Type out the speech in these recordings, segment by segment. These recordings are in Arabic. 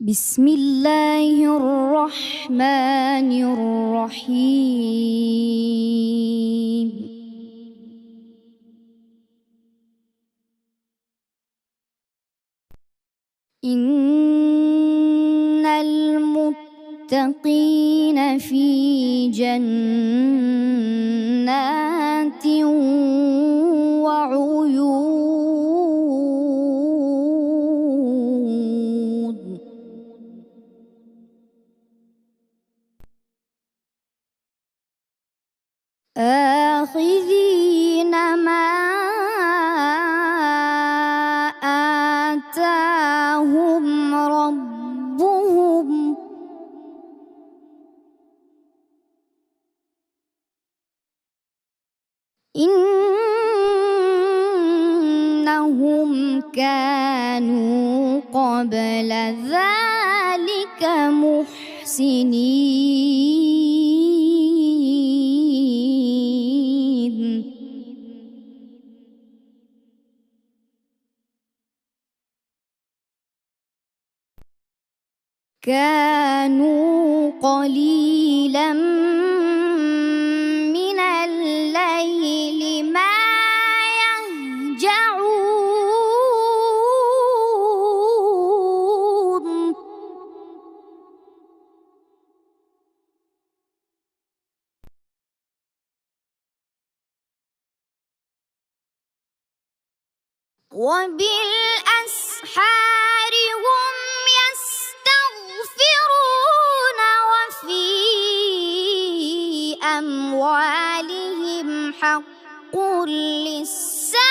بسم الله الرحمن الرحيم. إن المتقين في جنات وعيون. آخذين ما آتاهم ربهم إنهم كانوا قبل ذلك محسنين. كانوا قليلا من الليل ما يهجعون وبالأسحار هم يستغفرون وفي أموالهم حق للسائل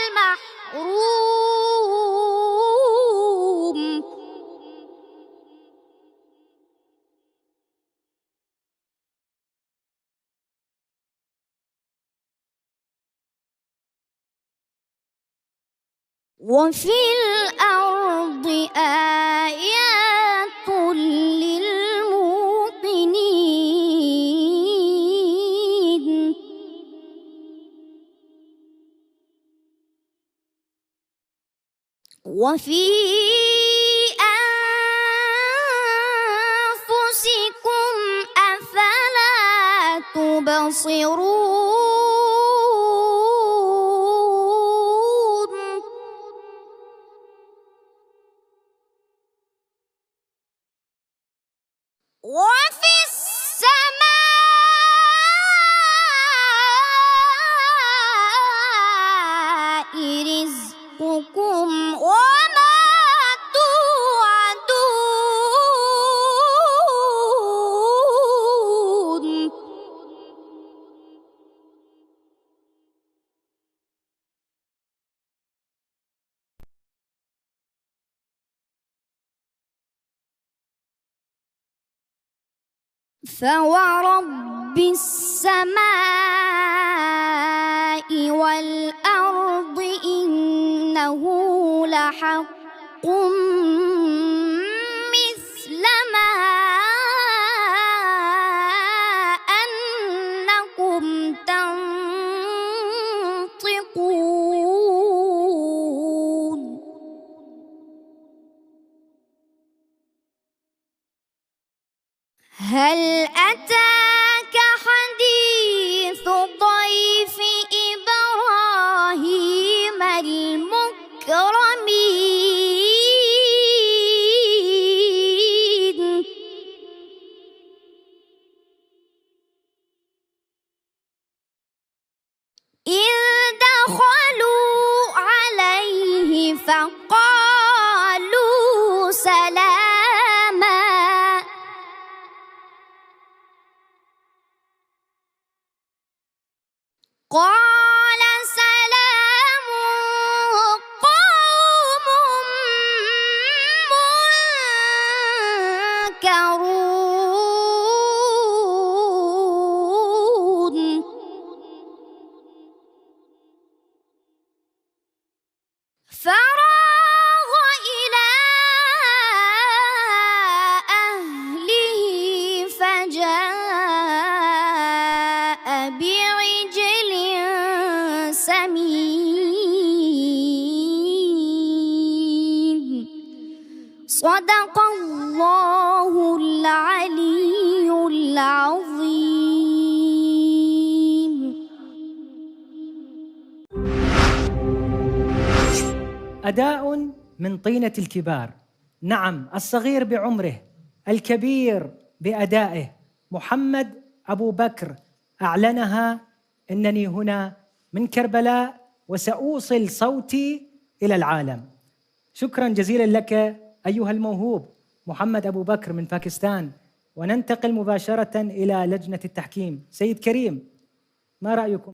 والمحروم. وفي الأرض آيات للموقنين. وفي أنفسكم أفلا تبصرون. وفي السماء رزقكم وما توعدون. فورب السماء والأرض إنه لحق مثل ما أنكم تنطقون. هل أتاك حديث ضيف إبراهيم المكرمين؟ إذ دخلوا عليه فقالوا سلاما. قال سلام قوم منكرون. فراغ إلى أهله فجاء بعجل سمين. صدق الله العلي العظيم. أداء من طينة الكبار. نعم، الصغير بعمره، الكبير بأدائه. محمد أبو بكر أعلنها: إنني هنا من كربلاء وسأوصل صوتي إلى العالم. شكرا جزيلا لك أيها الموهوب محمد أبو بكر من باكستان. وننتقل مباشرة إلى لجنة التحكيم. سيد كريم، ما رأيكم؟